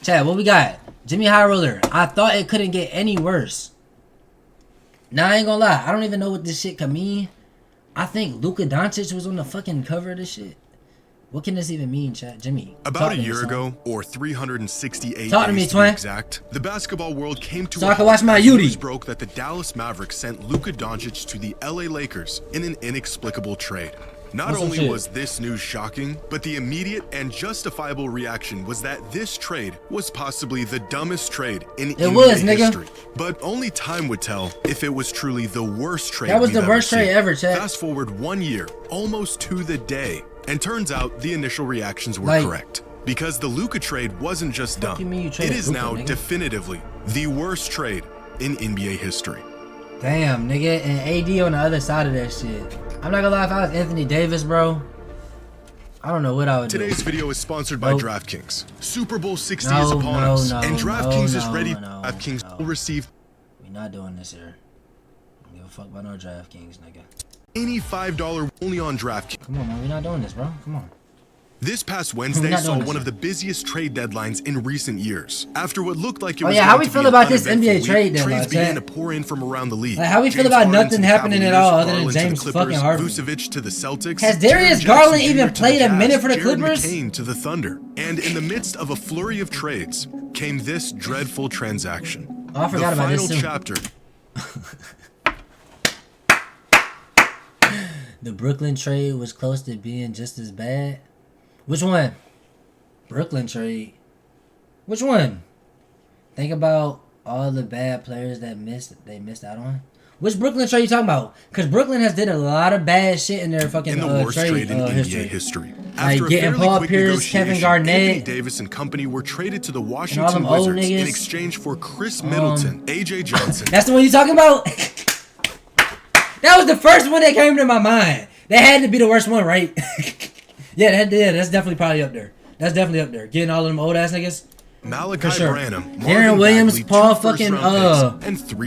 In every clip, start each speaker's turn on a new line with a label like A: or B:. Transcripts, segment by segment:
A: Chad, what we got? Jimmy High Roller. I thought it couldn't get any worse. Nah, I ain't gonna lie. I don't even know what this shit could mean. I think Luka Doncic was on the fucking cover of this shit. What can this even mean, Chad? Jimmy.
B: About a year ago, or 368
A: talk to me,
B: days to be exact, the basketball world came to
A: so I can watch my Yudi.
B: News broke that the Dallas Mavericks sent Luka Doncic to the LA Lakers in an inexplicable trade. Not only was this news shocking, but the immediate and justifiable reaction was that this trade was possibly the dumbest trade in NBA history. But only time would tell if it was truly the worst trade.
A: That was the worst trade ever, Chad.
B: Fast forward 1 year, almost to the day, and turns out the initial reactions were correct. Because the Luka trade wasn't just dumb. It is now definitively the worst trade in NBA history.
A: Damn, nigga, and AD on the other side of that shit. I'm not gonna lie, if I was Anthony Davis, bro, I don't know what I would do.
B: Today's video is sponsored by DraftKings. Super Bowl 60 is upon us, and DraftKings is ready. DraftKings will receive.
A: We not doing this here. I don't give a fuck about no DraftKings, nigga.
B: Any $5 only on DraftKings.
A: Come on, man, we not doing this, bro. Come on.
B: This past Wednesday saw one of the busiest trade deadlines in recent years. After what looked like it was
A: how we feel about this NBA trade deadline?
B: Trades began to pour in from around the league.
A: Like, how we feel about nothing happening at all other than James fucking Harden?
B: Vucevic to the Celtics.
A: Has Darius Garland even played a minute for the Clippers?
B: McCain to the Thunder. And in the midst of a flurry of trades came this dreadful transaction.
A: Oh, I forgot about this too.
B: The final chapter.
A: The Brooklyn trade was close to being just as bad. Which one? Brooklyn trade. Which one? Think about all the bad players that they missed out on. Which Brooklyn trade you talking about? Because Brooklyn has did a lot of bad shit in their fucking trade
B: in NBA history.
A: Like getting Paul Pierce, Kevin Garnett,
B: Anthony Davis and company were traded to the Washington Wizards in exchange for Chris Middleton, AJ Johnson.
A: That's the one you talking about? That was the first one that came to my mind. That had to be the worst one, right? Yeah, that's definitely probably up there. That's definitely up there. Getting all of them old ass niggas.
B: Malachi Branham,
A: Darren Williams, Paul fucking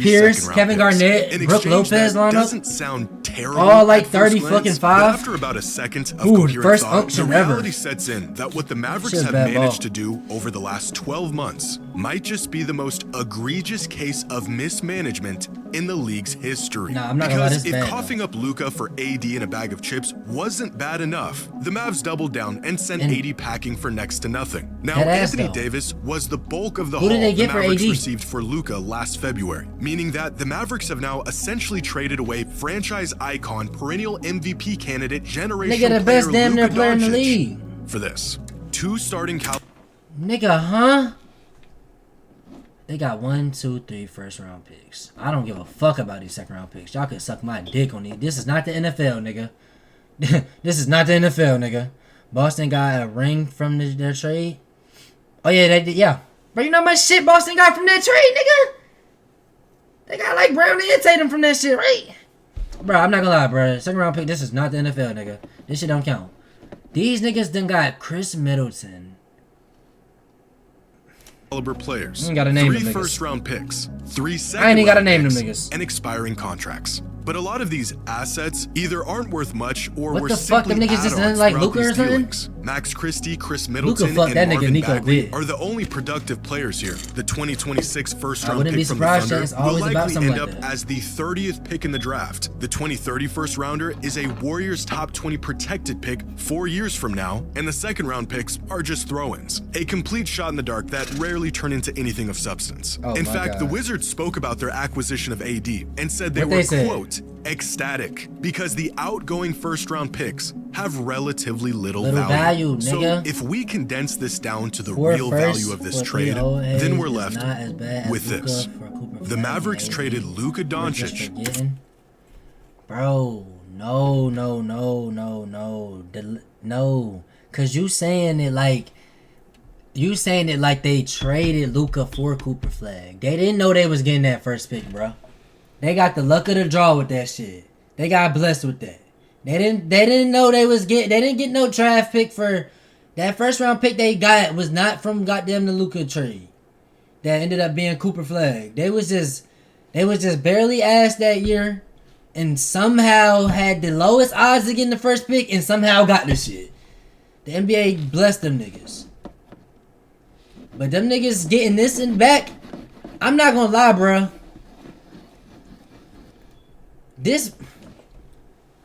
A: Pierce, Kevin Garnett, Brooke Lopez lineup.
B: Doesn't sound terrible.
A: All like 30 fucking 5.
B: After about a second of coherent thought, the reality sets in that what the Mavericks have managed to do over the last 12 months might just be the most egregious case of mismanagement in the league's history.
A: Nah, I'm not gonna lie, this
B: if
A: bad,
B: coughing up Luka for AD in a bag of chips wasn't bad enough, the Mavs doubled down and sent AD packing for next to nothing. Now, Anthony Davis was the bulk of the haul the Mavericks received for Luka last February, meaning that the Mavericks have now essentially traded away franchise icon, perennial MVP candidate, generational
A: the best damn near player in the league
B: for this. 2 starting
A: Nigga, huh? They got 1, 2, 3 first round picks. I don't give a fuck about these second round picks. Y'all can suck my dick on these. This is not the NFL, nigga. This is not the NFL, nigga. Boston got a ring from their trade. Oh yeah, they did. Yeah, bro, you know how much shit Boston got from that trade, nigga? They got like Brown and Tatum from that shit, right? Bro, I'm not gonna lie, bro. Second round pick. This is not the NFL, nigga. This shit don't count. These niggas done got Chris Middleton.
B: Caliber players.
A: 3
B: first round picks, 3 second
A: I ain't even gotta name them
B: niggas, and expiring contracts. But a lot of these assets either aren't worth much or
A: what
B: were
A: the fuck? Them niggas just like Luka or something?
B: Max Christie, Chris Middleton, and Marvin Bagley are the only productive players here. The 2026 first round pick from the Thunder will likely end up as the 30th pick in the draft. The 2030 first rounder is a Warriors top 20 protected pick 4 years from now, and the second round picks are just throw-ins. A complete shot in the dark that rarely turn into anything of substance. In fact, the Wizards spoke about their acquisition of AD and said they were, quote, ecstatic because the outgoing first round picks have relatively little value. So if we condense this down to the real value of this trade, then we're left with this. The Mavericks traded Luka Doncic.
A: Bro, no. Cause you saying it like they traded Luka for Cooper Flag. They didn't know they was getting that first pick, bro. They got the luck of the draw with that shit. They got blessed with that. They didn't know they didn't get no draft pick for that first round pick they got was not from goddamn the Luka trade. That ended up being Cooper Flag. They was just barely asked that year and somehow had the lowest odds of getting the first pick and somehow got the shit. The NBA blessed them niggas. But them niggas getting this in back. I'm not gonna lie, bro. This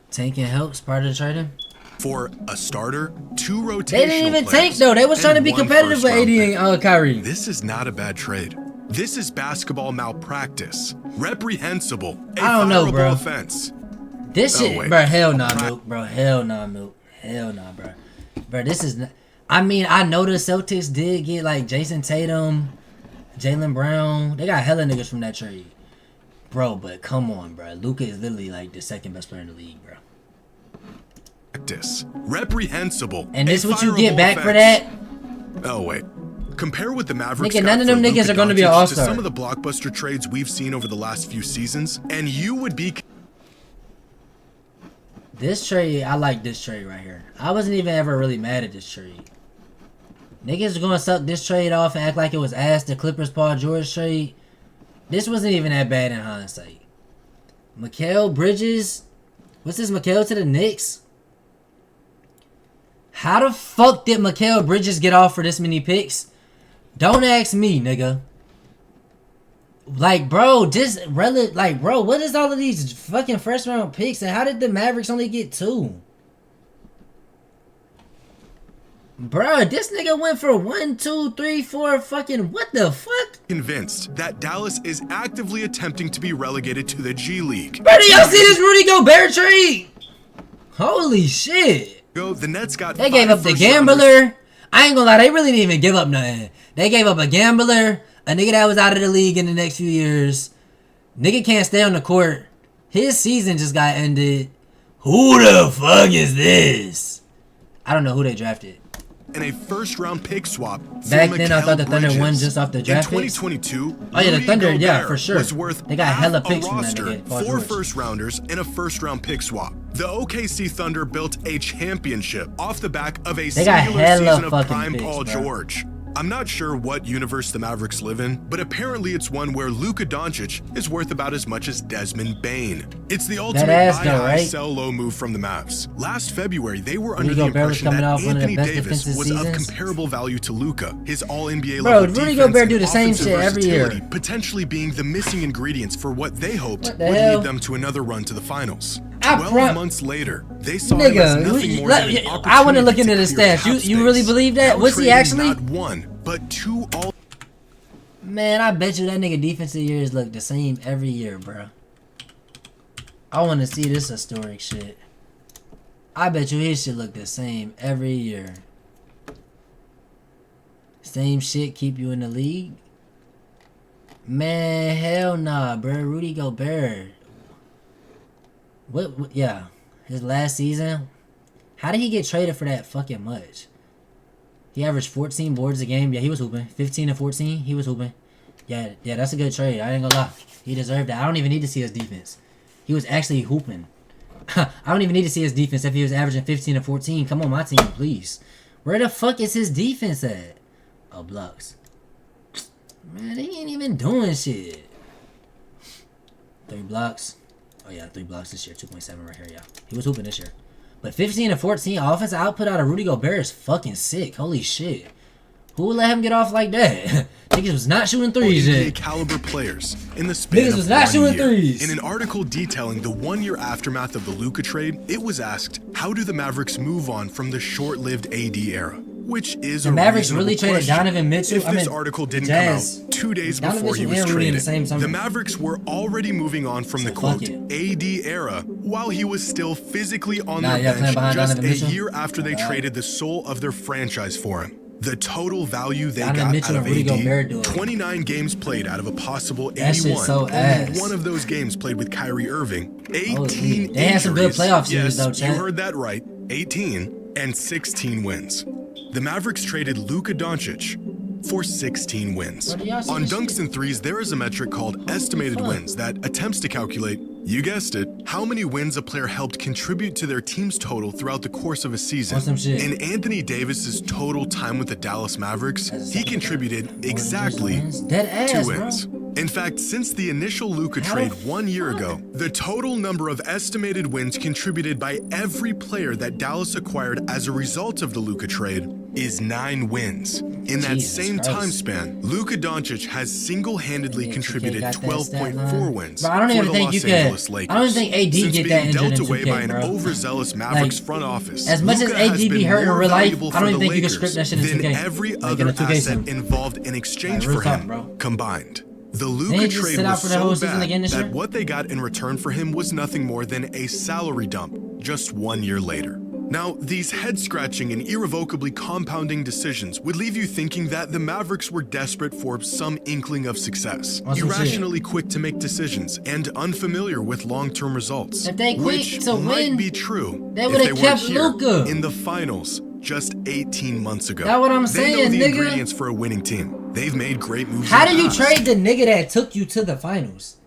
A: tanking helps part of the trading.
B: For a starter, 2 rotational
A: They didn't even tank though. They was trying to be competitive with AD and Kyrie.
B: This is not a bad trade. This is basketball malpractice. Reprehensible.
A: I don't know, bro.
B: Offense.
A: This shit, bro. Hell nah, Milk. Bro, hell nah, Milk. Hell nah, bro. Bro, this is not. I mean, I know the Celtics did get like Jason Tatum, Jaylen Brown. They got hella niggas from that trade. Bro, but come on, bro. Luka is literally like the second best player in the league, bro.
B: Reprehensible.
A: And this what you get back for that?
B: Oh, wait. Compare what the Mavericks
A: nigga, none of them niggas are going to be an all-star.
B: Some of the blockbuster trades we've seen over the last few seasons, and you would be...
A: This trade, I like this trade right here. I wasn't even ever really mad at this trade. Niggas are going to suck this trade off and act like it was ass the Clippers Paul George trade. This wasn't even that bad in hindsight. Mikal Bridges. What's this, Mikal to the Knicks? How the fuck did Mikal Bridges get off for this many picks? Don't ask me, nigga. Like, bro, bro, what is all of these fucking first round picks? And how did the Mavericks only get 2? Bruh, this nigga went for 1, 2, 3, 4 fucking what the fuck?
B: Convinced that Dallas is actively attempting to be relegated to the G League.
A: Bro, do y'all see this Rudy Gobert trade? Holy shit.
B: The Nets got
A: They gave up the gambler. I ain't gonna lie, they really didn't even give up nothing. They gave up a gambler, a nigga that was out of the league in the next few years. Nigga can't stay on the court. His season just got ended. Who the fuck is this? I don't know who they drafted.
B: And a first-round pick swap.
A: Back then, I thought the Thunder won just off the draft picks.
B: In 2022,
A: oh yeah, the Thunder, yeah, for sure.
B: Was worth
A: they got hella picks from that nigga.
B: 4 first-rounders and a first-round pick swap. The OKC Thunder built a championship off the back of a singular season of prime Paul George. I'm not sure what universe the Mavericks live in, but apparently it's one where Luka Doncic is worth about as much as Desmond Bane. It's the ultimate buy high, sell low move from the Mavs. Last February, they were under the impression that Anthony Davis was of comparable value to Luka. His all-NBA level
A: Rudy Gobert do the same shit every year.
B: Potentially being the missing ingredients for what they hoped would lead them to another run to the finals. 12 months later, they saw him as nothing more than an opportunity.
A: I want to look into the stats. You really believe that? Was he actually?
B: Not 1, but 2 all.
A: Man, I bet you that nigga defensive years look the same every year, bro. I want to see this historic shit. I bet you his shit look the same every year. Same shit keep you in the league? Man, hell nah, bro. Rudy Gobert. What? Yeah, his last season. How did he get traded for that fucking much? He averaged 14 boards a game. Yeah, he was hooping. 15 and 14, he was hooping. Yeah, that's a good trade. I ain't gonna lie. He deserved that. I don't even need to see his defense. He was actually hooping. I don't even need to see his defense if he was averaging 15 and 14. Come on, my team, please. Where the fuck is his defense at? Oh, blocks. Man, they ain't even doing shit. 3 blocks. Oh, yeah, 3 blocks this year. 2.7 right here, yeah. He was hooping this year. But 15 and 14 offensive output out of Rudy Gobert is fucking sick. Holy shit. Who would let him get off like that? Niggas was not shooting threes yet.
B: Caliber players in the span
A: Niggas was not shooting threes.
B: In an article detailing the 1-year aftermath of the Luka trade, it was asked, how do the Mavericks move on from the short-lived AD era? Which is
A: the Mavericks really traded Donovan Mitchell.
B: If this article didn't come out 2 days before he was traded, the Mavericks were already moving on from the quote AD era while he was still physically on their bench just a year after they traded the soul of their franchise for him. The total value they got out of AD, 29 games played out of a possible 81. Only one of those games played with Kyrie Irving. 18
A: They had some good playoff series though,
B: Chad. You heard that right. 18 and 16 wins. The Mavericks traded Luka Doncic for 16 wins. On dunks and threes, there is a metric called estimated wins that attempts to calculate, you guessed it, how many wins a player helped contribute to their team's total throughout the course of a season. In Anthony Davis's total time with the Dallas Mavericks, he contributed exactly 2 wins. In fact, since the initial Luka trade 1 year ago, the total number of estimated wins contributed by every player that Dallas acquired as a result of the Luka trade is 9 wins. In that same time span, Luka Doncic has single-handedly contributed 12.4 wins
A: I don't
B: for
A: even
B: the
A: think
B: Los
A: you
B: Angeles
A: could.
B: Lakers.
A: I don't think AD
B: Since
A: get that
B: being
A: injured
B: dealt
A: in
B: away
A: 2K,
B: by an
A: bro.
B: overzealous Mavericks front office,
A: As much
B: Luka
A: as AD
B: has
A: be
B: been
A: hurt in
B: more
A: real life,
B: valuable
A: I don't
B: for
A: even
B: the
A: think you can
B: Lakers
A: script that shit in 2K.
B: than every
A: Like
B: other
A: in a 2K
B: asset
A: sim.
B: involved in exchange
A: Like,
B: for
A: real
B: him
A: talk,
B: combined. The
A: Didn't
B: Luka
A: he just
B: trade
A: sit out
B: was
A: for the whole
B: so
A: season
B: bad
A: again this
B: that
A: year?
B: what they got in return for him was nothing more than a salary dump just 1 year later. Now, these head-scratching and irrevocably compounding decisions would leave you thinking that the Mavericks were desperate for some inkling of success, irrationally quick to make decisions, and unfamiliar with long-term results.
A: If they quick
B: which
A: to
B: might
A: win,
B: be true
A: they
B: if
A: would've
B: they
A: kept
B: weren't here
A: Luka.
B: in the finals just 18 months ago.
A: That's what I'm
B: They
A: saying,
B: know the
A: nigga.
B: ingredients for a winning team. They've made great moves.
A: How
B: in
A: do
B: the
A: you
B: past.
A: trade the nigga that took you to the finals?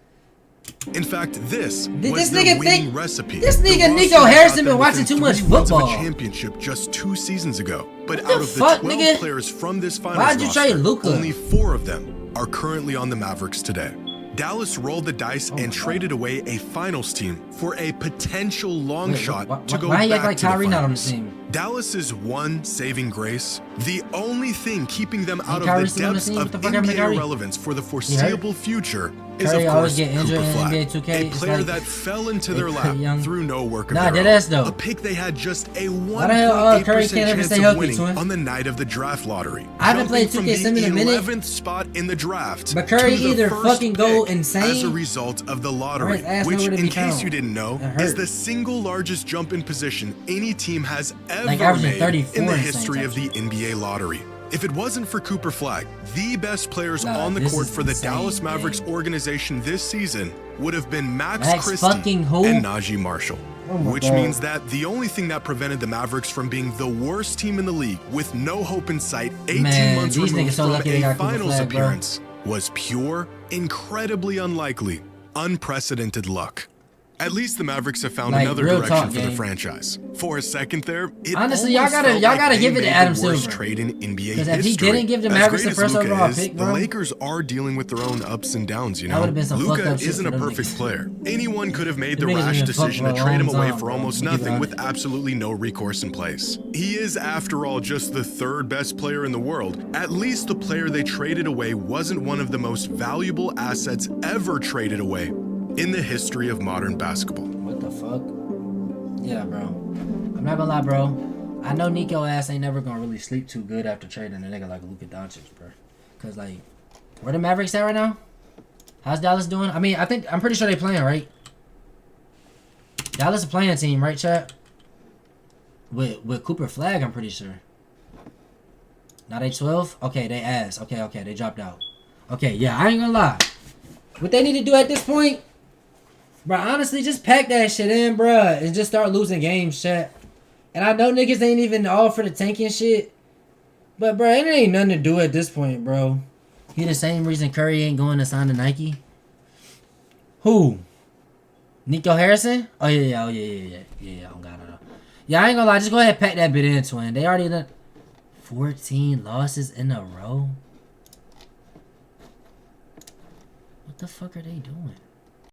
B: In fact, this
A: Did
B: was
A: this
B: their
A: nigga
B: winning
A: think-
B: recipe.
A: this
B: The
A: nigga
B: roster
A: Nico
B: got
A: Harrison
B: them
A: been watching
B: within
A: too much
B: 3 wins
A: football.
B: of a championship just 2 seasons ago. But
A: What the
B: out of
A: fuck,
B: the 12
A: nigga?
B: players from this finals
A: Why'd you
B: roster,
A: trade Luka?
B: only 4 of them are currently on the Mavericks today. Dallas rolled the dice and traded away a finals team for a potential long shot to go
A: why he
B: back
A: act like
B: to the
A: Kyrie not on the
B: finals.
A: team?
B: Dallas's one saving grace, the only thing keeping them out
A: Kyrie
B: of the
A: still on the
B: depths
A: team?
B: of
A: What the fuck happened to
B: NBA
A: Kyrie?
B: relevance for the foreseeable future, is
A: Curry
B: of
A: always
B: course
A: get injured
B: Cooper
A: in
B: Flag,
A: NBA 2K.
B: a
A: It's
B: player
A: like
B: that fell into
A: they
B: their
A: put
B: lap
A: young-
B: through no work of
A: Nah,
B: their
A: deadass
B: own.
A: though.
B: A pick they had just a
A: Why the hell, Curry
B: 1.8%
A: can't ever
B: chance
A: stay
B: of
A: healthy,
B: winning
A: twin?
B: on the night of the draft lottery.
A: I haven't played
B: Jumping
A: 2K Sim in a
B: from the
A: minute.
B: 11th spot in the draft
A: But Curry
B: to the
A: either
B: first
A: fucking go
B: pick
A: insane,
B: as a result of the lottery,
A: his ass
B: which,
A: nowhere to
B: in
A: be
B: case
A: found.
B: you didn't know,
A: That hurt.
B: is the single largest jump in position any team has ever
A: averaging
B: made
A: 34
B: in the
A: insane
B: history of the NBA lottery. If it wasn't for Cooper Flag, the best players on the
A: this
B: court
A: is
B: for the
A: insane,
B: Dallas Mavericks
A: man.
B: organization this season would have been Max Christie
A: fucking who?
B: and Najee Marshall.
A: Oh my
B: Which
A: God.
B: means that the only thing that prevented the Mavericks from being the worst team in the league with no hope in sight 18
A: Man,
B: months
A: these
B: removed
A: niggas so
B: from
A: lucky they
B: a
A: got Cooper
B: finals
A: Flag, bro.
B: appearance was pure, incredibly unlikely, unprecedented luck. At least the Mavericks have found
A: Like,
B: another
A: real
B: direction
A: talk,
B: for the
A: gang.
B: franchise. For a second there, it
A: Honestly, y'all
B: almost
A: gotta-
B: felt
A: y'all
B: like
A: gotta
B: they
A: give it to
B: made
A: Adam
B: the worst
A: Silver.
B: trade in NBA
A: 'Cause
B: history.
A: if he didn't give the
B: As
A: Mavericks
B: great
A: the first
B: as Luka
A: overall
B: is,
A: pick,
B: the
A: bro,
B: Lakers are dealing with their own ups and downs, you
A: that
B: know.
A: would've been some fucked
B: Luka
A: up shit
B: isn't
A: for
B: a
A: them
B: perfect
A: niggas.
B: player. Anyone could have made the
A: Them niggas
B: rash
A: been fucked
B: decision
A: for
B: to
A: a
B: trade him
A: long
B: away
A: time,
B: for
A: bro.
B: almost
A: Let me keep it
B: nothing with
A: honest.
B: absolutely no recourse in place. He is, after all, just the 3rd best player in the world. At least the player they traded away wasn't one of the most valuable assets ever traded away in the history of modern basketball.
A: What the fuck? Yeah, bro. I'm not gonna lie, bro. I know Nico ass ain't never gonna really sleep too good after trading a nigga like Luka Doncic, bro. Cause like, where the Mavericks at right now? How's Dallas doing? I mean, I'm pretty sure they playing, right? Dallas a playing team, right, chat? With Cooper Flag, I'm pretty sure. Now they 12? Okay, they ass. Okay, they dropped out. Okay, yeah, I ain't gonna lie. What they need to do at this point, bro, honestly, just pack that shit in, bro, and just start losing games, chat. And I know niggas ain't even all for the tanking shit, but, bro, it ain't nothing to do at this point, bro. He the same reason Curry ain't going to sign to Nike. Who? Nico Harrison? Oh, yeah, I don't got it. Yeah, I ain't gonna lie, just go ahead and pack that bit in, twin. They already done 14 losses in a row. What the fuck are they doing?